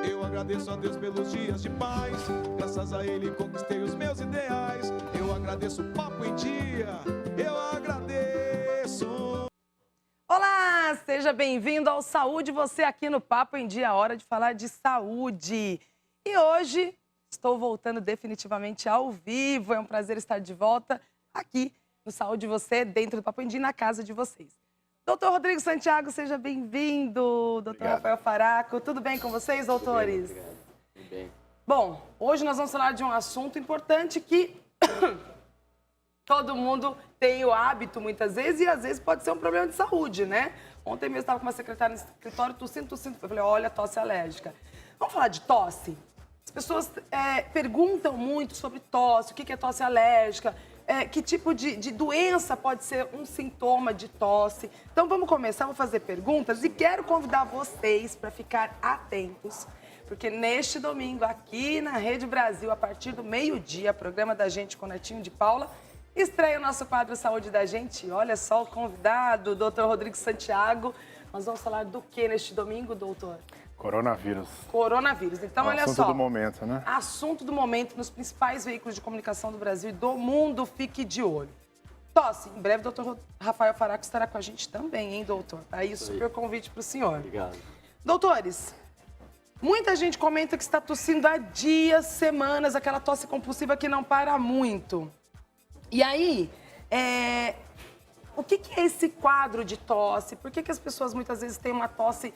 Eu agradeço a Deus pelos dias de paz, graças a Ele conquistei os meus ideais. Eu agradeço o Papo em Dia, eu agradeço. Olá, seja bem-vindo ao Saúde Você aqui no Papo em Dia, hora de falar de saúde. E hoje estou voltando definitivamente ao vivo, é um prazer estar de volta aqui no Saúde Você, dentro do Papo em Dia, na casa de vocês. Doutor Rodrigo Santiago, seja bem-vindo. Doutor Rafael Faraco, tudo bem com vocês, doutores? Obrigado. Tudo bem. Bom, hoje nós vamos falar de um assunto importante que todo mundo tem o hábito, muitas vezes, e às vezes pode ser um problema de saúde, né? Ontem mesmo estava com uma secretária no escritório, tossindo. Eu falei, olha, tosse alérgica. Vamos falar de tosse? As pessoas perguntam muito sobre tosse, o que é tosse alérgica, que tipo de doença pode ser um sintoma de tosse. Então vamos começar, vou fazer perguntas e quero convidar vocês para ficar atentos, porque neste domingo, aqui na Rede Brasil, a partir do meio-dia, programa da gente com Netinho de Paula, estreia o nosso quadro Saúde da Gente. Olha só o convidado, o doutor Rodrigo Santiago. Nós vamos falar do que neste domingo, doutor? Coronavírus. Coronavírus. Então, olha só. Assunto do momento, né? Assunto do momento nos principais veículos de comunicação do Brasil e do mundo. Fique de olho. Tosse. Em breve, o doutor Rafael Faraco estará com a gente também, hein, doutor? Tá aí o super convite para o senhor. Obrigado. Doutores, muita gente comenta que está tossindo há dias, semanas, aquela tosse compulsiva que não para muito. E aí, o que é esse quadro de tosse? Por que as pessoas muitas vezes têm uma tosse,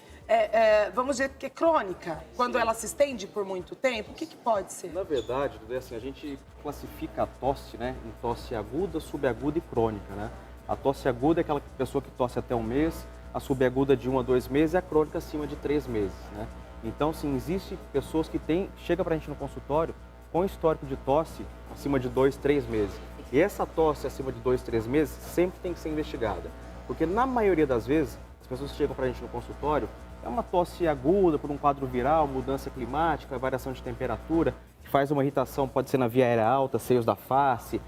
vamos dizer, que é crônica, quando ela se estende por muito tempo? O que pode ser? Na verdade, assim, a gente classifica a tosse, né, em tosse aguda, subaguda e crônica, né? A tosse aguda é aquela pessoa que tosse até 1 mês, a subaguda de 1 a 2 meses e a crônica acima de 3 meses, né? Então, sim, existe pessoas que chega pra gente no consultório com histórico de tosse acima de 2, 3 meses. E essa tosse acima de 2, 3 meses sempre tem que ser investigada. Porque na maioria das vezes, as pessoas que chegam pra gente no consultório, é uma tosse aguda por um quadro viral, mudança climática, variação de temperatura, que faz uma irritação, pode ser na via aérea alta, seios da face,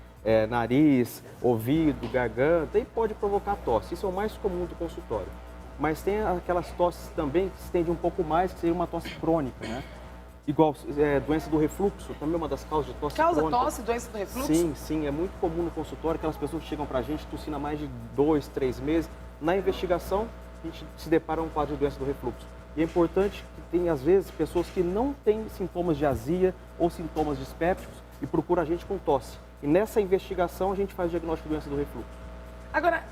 nariz, ouvido, garganta, e pode provocar tosse. Isso é o mais comum do consultório. Mas tem aquelas tosses também que se estende um pouco mais, que seria uma tosse crônica, né? Igual doença do refluxo, também é uma das causas de tosse crônica. Causa tosse, doença do refluxo? Sim, é muito comum no consultório, aquelas pessoas que chegam pra gente tossindo há mais de 2, 3 meses. Na investigação, a gente se depara com um quadro de doença do refluxo. E é importante que tem, às vezes, pessoas que não têm sintomas de azia ou sintomas dispépticos e procuram a gente com tosse. E nessa investigação, a gente faz o diagnóstico de doença do refluxo. Agora,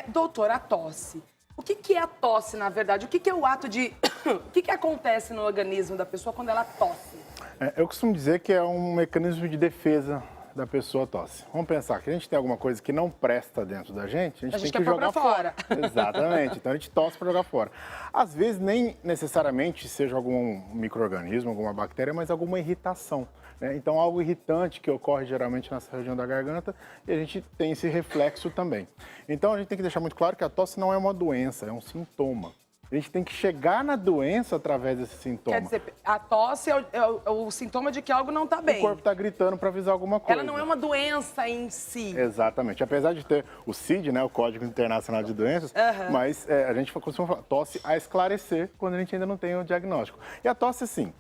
doutor, a tosse. O que é a tosse, na verdade? O que é o ato de... O que acontece no organismo da pessoa quando ela tosse? Eu costumo dizer que é um mecanismo de defesa da pessoa tosse. Vamos pensar que a gente tem alguma coisa que não presta dentro da gente, a gente tem que jogar fora. Exatamente. Então a gente tosse para jogar fora. Às vezes nem necessariamente seja algum micro-organismo, alguma bactéria, mas alguma irritação, né? Então algo irritante que ocorre geralmente nessa região da garganta e a gente tem esse reflexo também. Então a gente tem que deixar muito claro que a tosse não é uma doença, é um sintoma. A gente tem que chegar na doença através desse sintoma. Quer dizer, a tosse é o sintoma de que algo não está bem. O corpo está gritando para avisar alguma coisa. Ela não é uma doença em si. Exatamente. Apesar de ter o CID, né, o Código Internacional de Doenças, mas a gente costuma falar tosse a esclarecer quando a gente ainda não tem o diagnóstico. E a tosse, assim,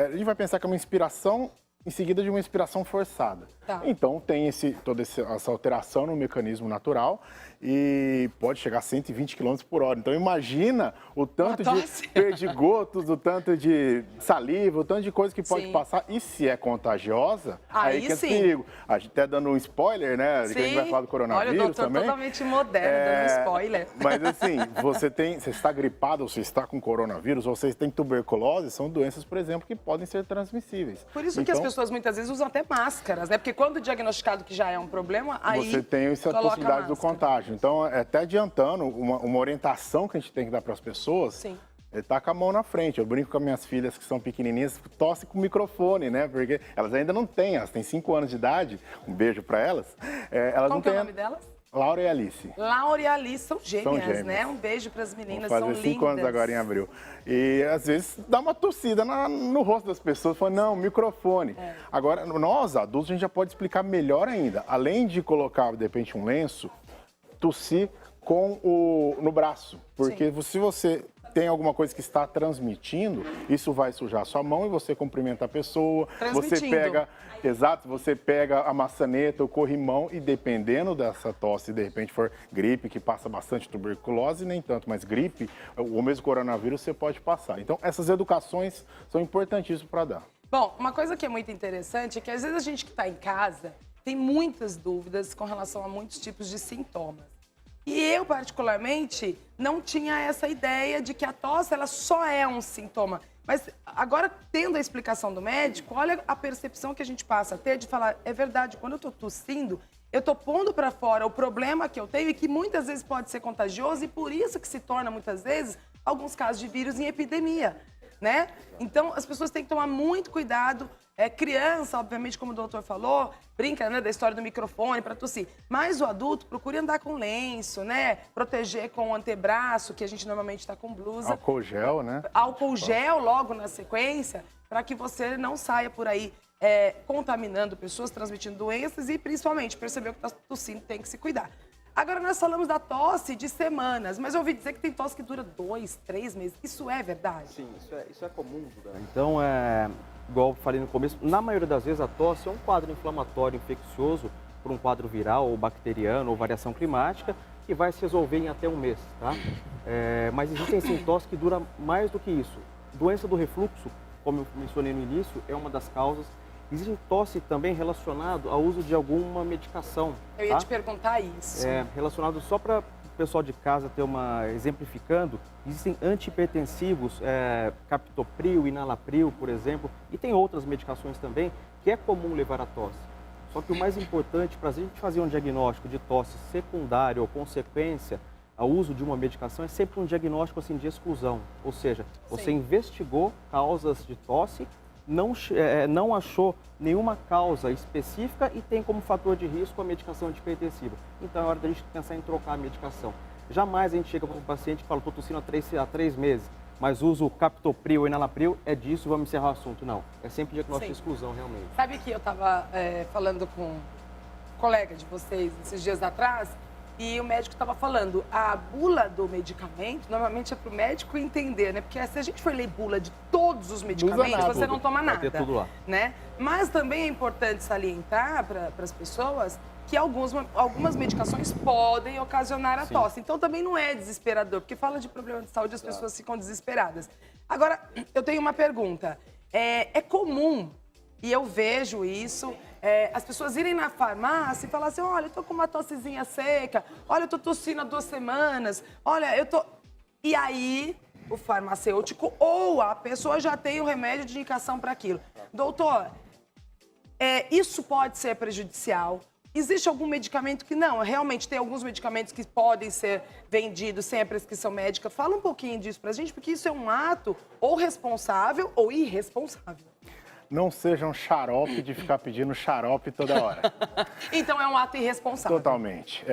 a gente vai pensar que é uma inspiração em seguida de uma inspiração forçada. Tá. Então tem toda essa alteração no mecanismo natural e pode chegar a 120 km por hora. Então imagina o tanto de perdigotos, o tanto de saliva, o tanto de coisa que pode passar. E se é contagiosa, aí que é perigo. A gente até dando um spoiler, né? Que a gente vai falar do coronavírus. Olha, o doutor também. Totalmente moderno, dando spoiler. Mas assim, você está gripado, ou você está com coronavírus, ou você tem tuberculose, são doenças, por exemplo, que podem ser transmissíveis. Por isso que as pessoas muitas vezes usam até máscaras, né? Porque quando diagnosticado que já é um problema, aí você tem essa possibilidade do contágio. Então, até adiantando, uma orientação que a gente tem que dar para as pessoas, Sim. Tá com a mão na frente. Eu brinco com as minhas filhas que são pequenininhas, tosse com o microfone, né? Porque elas ainda não têm, elas têm 5 anos de idade, um beijo para elas. Qual que é o nome delas? Laura e Alice. Laura e Alice são gêmeas, né? Um beijo para as meninas, são lindas. Vou fazer 5 anos agora em abril. E às vezes dá uma tossida no rosto das pessoas, falando, não, microfone. Agora, nós adultos, a gente já pode explicar melhor ainda. Além de colocar, de repente, um lenço, tossir no braço. Porque se você tem alguma coisa que está transmitindo, isso vai sujar a sua mão e você cumprimenta a pessoa. Você pega, exato, você pega a maçaneta, o corrimão e dependendo dessa tosse, de repente for gripe, que passa bastante tuberculose, nem tanto, mas gripe, o mesmo coronavírus você pode passar. Então, essas educações são importantíssimas para dar. Bom, uma coisa que é muito interessante é que às vezes a gente que está em casa tem muitas dúvidas com relação a muitos tipos de sintomas. E eu, particularmente, não tinha essa ideia de que a tosse ela só é um sintoma. Mas agora, tendo a explicação do médico, olha a percepção que a gente passa a ter de falar, é verdade, quando eu estou tossindo, eu estou pondo para fora o problema que eu tenho e que muitas vezes pode ser contagioso e por isso que se torna, muitas vezes, alguns casos de vírus em epidemia, né? Então, as pessoas têm que tomar muito cuidado. Criança, obviamente, como o doutor falou, brinca, né, da história do microfone para tossir. Mas o adulto, procure andar com lenço, né? Proteger com o antebraço, que a gente normalmente está com blusa. Álcool gel, né? Álcool gel logo na sequência, para que você não saia por aí contaminando pessoas, transmitindo doenças e, principalmente, perceber que está tossindo, tem que se cuidar. Agora, nós falamos da tosse de semanas, mas eu ouvi dizer que tem tosse que dura 2, 3 meses. Isso é verdade? Sim, isso é comum, Duda. Então, igual eu falei no começo, na maioria das vezes a tosse é um quadro inflamatório infeccioso por um quadro viral ou bacteriano ou variação climática que vai se resolver em até um mês, tá? Mas existem sim tosses que duram mais do que isso. Doença do refluxo, como eu mencionei no início, é uma das causas. Existe tosse também relacionado ao uso de alguma medicação. Eu ia te perguntar isso. Relacionado só para o pessoal de casa ter exemplificando, existem antihipertensivos, captopril, enalapril, por exemplo, e tem outras medicações também que é comum levar a tosse. Só que o mais importante para a gente fazer um diagnóstico de tosse secundária ou consequência ao uso de uma medicação é sempre um diagnóstico assim, de exclusão. Ou seja, você investigou causas de tosse, não achou nenhuma causa específica e tem como fator de risco a medicação antihipertensiva. Então é hora da gente pensar em trocar a medicação. Jamais a gente chega para um paciente e fala, estou tossindo há 3 meses, mas uso captopril ou enalapril, é disso, vamos encerrar o assunto. Não, é sempre diagnóstico de exclusão, realmente. Sabe que eu estava falando com um colega de vocês esses dias atrás e o médico estava falando, a bula do medicamento normalmente é para o médico entender, né? Porque se a gente for ler bula de todos os medicamentos, você não toma nada. Vai ter tudo lá. Né? Mas também é importante salientar para as pessoas que algumas medicações podem ocasionar a tosse. Então também não é desesperador, porque fala de problema de saúde, as pessoas ficam desesperadas. Agora, eu tenho uma pergunta. É comum, e eu vejo isso, as pessoas irem na farmácia e falar assim, olha, eu tô com uma tossezinha seca, olha, eu tô tossindo há 2 semanas, olha, eu tô... E aí, o farmacêutico ou a pessoa já tem o remédio de indicação para aquilo. Doutor, isso pode ser prejudicial? Existe algum medicamento que não? Realmente tem alguns medicamentos que podem ser vendidos sem a prescrição médica. Fala um pouquinho disso pra gente, porque isso é um ato ou responsável ou irresponsável. Não seja um xarope de ficar pedindo xarope toda hora. Então é um ato irresponsável. Totalmente.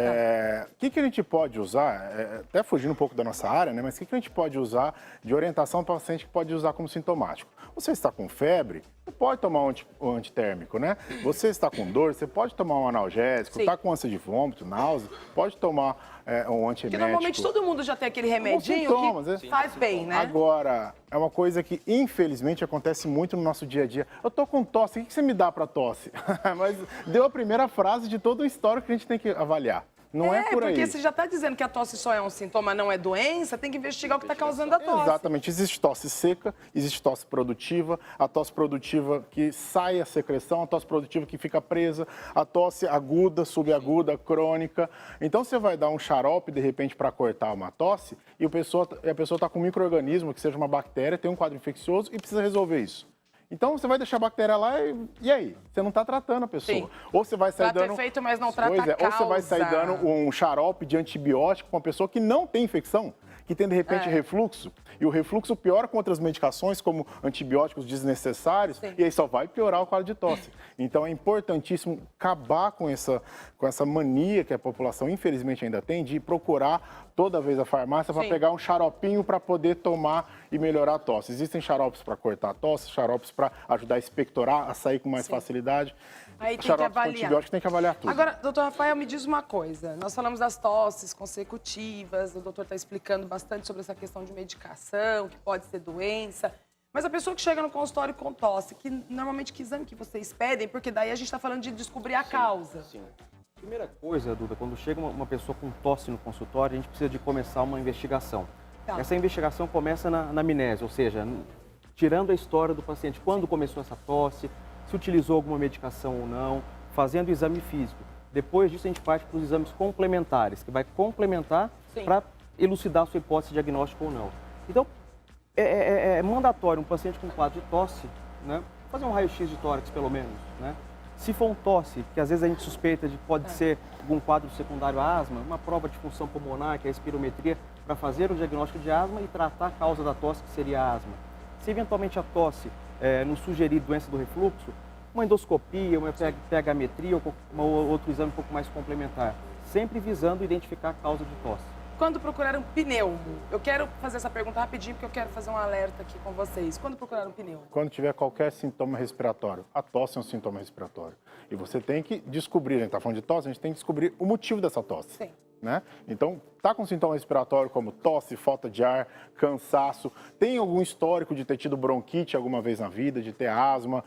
O que a gente pode usar, até fugindo um pouco da nossa área, né? Mas o que a gente pode usar de orientação para o paciente que pode usar como sintomático? Você está com febre, você pode tomar um antitérmico, né? Você está com dor, você pode tomar um analgésico, está com ânsia de vômito, náusea, pode tomar um antiemético. Porque normalmente todo mundo já tem aquele remedinho que faz bem, né? Agora, é uma coisa que infelizmente acontece muito no nosso dia a dia. Eu tô com tosse, o que você me dá para tosse? Mas deu a primeira frase de todo o histórico que a gente tem que avaliar. Não é por aí. Porque você já está dizendo que a tosse só é um sintoma, não é doença, tem que investigar o que está causando a tosse. Exatamente. Existe tosse seca, existe tosse produtiva, a tosse produtiva que sai a secreção, a tosse produtiva que fica presa, a tosse aguda, subaguda, crônica. Então, você vai dar um xarope, de repente, para cortar uma tosse e a pessoa está com um micro-organismo, que seja uma bactéria, tem um quadro infeccioso e precisa resolver isso. Então, você vai deixar a bactéria lá e aí? Você não está tratando a pessoa. Sim. Ou você vai sair dando... efeito, mas não trata a causa. Ou você vai sair dando um xarope de antibiótico para uma pessoa que não tem infecção, que tem, de repente, refluxo. E o refluxo piora com outras medicações, como antibióticos desnecessários, e aí só vai piorar o quadro de tosse. Então, é importantíssimo acabar com essa mania que a população, infelizmente, ainda tem de procurar toda vez à farmácia para Sim. pegar um xaropinho para poder tomar e melhorar a tosse. Existem xaropes para cortar a tosse, xaropes para ajudar a expectorar, a sair com mais Sim. facilidade. Aí tem que Xaropes com avaliar. antibiótico tem que avaliar tudo. Agora, doutor Rafael, me diz uma coisa. Nós falamos das tosses consecutivas, o doutor está explicando bastante sobre essa questão de medicação, que pode ser doença. Mas a pessoa que chega no consultório com tosse, que normalmente que exame que vocês pedem? Porque daí a gente está falando de descobrir a causa. Sim. Primeira coisa, Duda, quando chega uma pessoa com tosse no consultório, a gente precisa de começar uma investigação. Tá. Essa investigação começa na anamnese, ou seja, tirando a história do paciente, quando começou essa tosse, se utilizou alguma medicação ou não, fazendo o exame físico. Depois disso, a gente parte para os exames complementares, que vai complementar para elucidar a sua hipótese diagnóstica ou não. Então, é mandatório um paciente com quadro de tosse, né, fazer um raio-x de tórax, pelo menos, né? Se for um tosse, que às vezes a gente suspeita de que pode ser algum quadro secundário à asma, uma prova de função pulmonar, que é a espirometria, para fazer o diagnóstico de asma e tratar a causa da tosse, que seria a asma. Se eventualmente a tosse nos sugerir doença do refluxo, uma endoscopia, uma pH-metria ou outro exame um pouco mais complementar, sempre visando identificar a causa de tosse. Quando procurar um pneumo, eu quero fazer essa pergunta rapidinho, porque eu quero fazer um alerta aqui com vocês. Quando procurar um pneumo? Quando tiver qualquer sintoma respiratório, a tosse é um sintoma respiratório. E você tem que descobrir, a gente está falando de tosse, a gente tem que descobrir o motivo dessa tosse. Sim. Né? Então, tá com sintoma respiratório como tosse, falta de ar, cansaço, tem algum histórico de ter tido bronquite alguma vez na vida, de ter asma,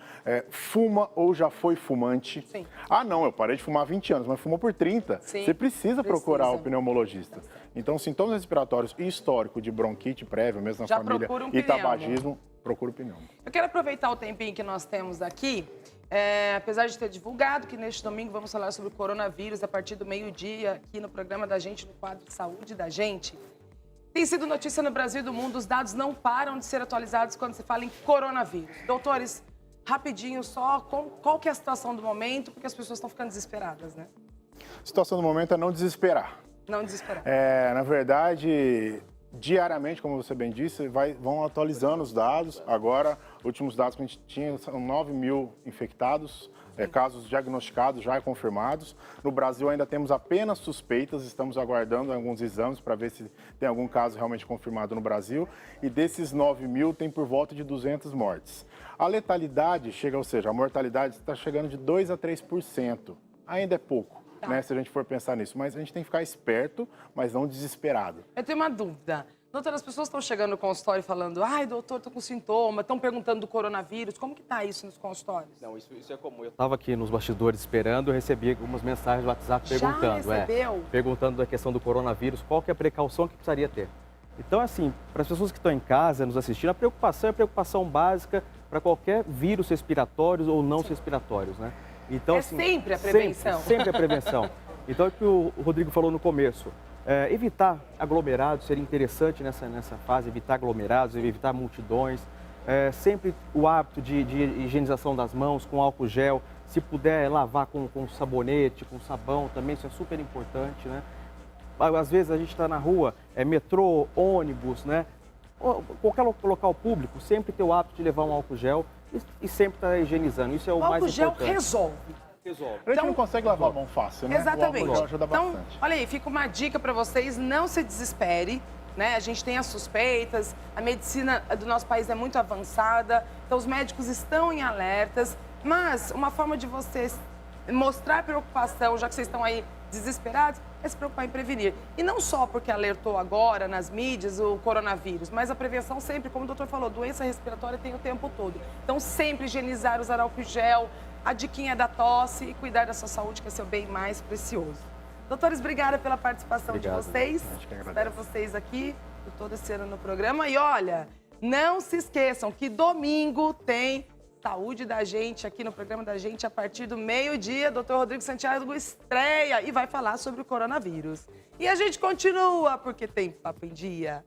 fuma ou já foi fumante. Sim. Ah, não, eu parei de fumar há 20 anos, mas fumou por 30. Sim, Você precisa procurar o precisa. pneumologista. Então, sintomas respiratórios e histórico de bronquite prévia, mesmo na Já família, procura um e pneumo. tabagismo, procura o pneumo. Eu quero aproveitar o tempinho que nós temos aqui, apesar de ter divulgado que neste domingo vamos falar sobre o coronavírus a partir do meio-dia aqui no programa da gente, no quadro de saúde da gente. Tem sido notícia no Brasil e do mundo, os dados não param de ser atualizados quando se fala em coronavírus. Doutores, rapidinho só, qual que é a situação do momento, porque as pessoas estão ficando desesperadas, né? A situação do momento é não desesperar. Não desesperar. Na verdade, diariamente, como você bem disse, vão atualizando os dados. Agora, últimos dados que a gente tinha são 9 mil infectados, casos diagnosticados, já confirmados. No Brasil ainda temos apenas suspeitas, estamos aguardando alguns exames para ver se tem algum caso realmente confirmado no Brasil. E desses 9 mil, tem por volta de 200 mortes. A letalidade chega, ou seja, a mortalidade está chegando de 2 a 3%. Ainda é pouco. Né, se a gente for pensar nisso. Mas a gente tem que ficar esperto, mas não desesperado. Eu tenho uma dúvida. Doutora, as pessoas estão chegando no consultório falando, ai, doutor, estou com sintoma, estão perguntando do coronavírus. Como que está isso nos consultórios? Não, isso é comum. Eu estava aqui nos bastidores esperando, eu recebi algumas mensagens do WhatsApp perguntando. Já recebeu? Perguntando da questão do coronavírus, qual que é a precaução que precisaria ter. Então, assim, para as pessoas que estão em casa, nos assistindo, a preocupação é a preocupação básica para qualquer vírus respiratórios ou não respiratórios, né? Então, assim, sempre a prevenção. Sempre a prevenção. Então, é o que o Rodrigo falou no começo. Evitar aglomerados seria interessante nessa fase, evitar aglomerados, evitar multidões. Sempre o hábito de higienização das mãos com álcool gel. Se puder lavar com sabonete, com sabão também, isso é super importante, né? Às vezes a gente está na rua, metrô, ônibus, né? Qualquer local público, sempre ter o hábito de levar um álcool gel e sempre estar higienizando. Isso é o mais importante. O álcool gel resolve. A gente não consegue lavar a mão fácil, né? Exatamente. O álcool gel ajuda Então, bastante. olha aí, fica uma dica para vocês, não se desespere, né? A gente tem as suspeitas, a medicina do nosso país é muito avançada, então os médicos estão em alertas, mas uma forma de vocês mostrar preocupação, já que vocês estão aí desesperados, é se preocupar em prevenir. E não só porque alertou agora nas mídias o coronavírus, mas a prevenção sempre, como o doutor falou, doença respiratória tem o tempo todo. Então sempre higienizar, usar álcool gel, a diquinha da tosse e cuidar da sua saúde, que é seu bem mais precioso. Doutores, obrigada pela participação de vocês. Espero vocês aqui por todo esse ano no programa. E olha, não se esqueçam que domingo tem Saúde da Gente aqui no programa da gente a partir do meio-dia. Dr. Rodrigo Santiago estreia e vai falar sobre o coronavírus. E a gente continua porque tem Papo em Dia.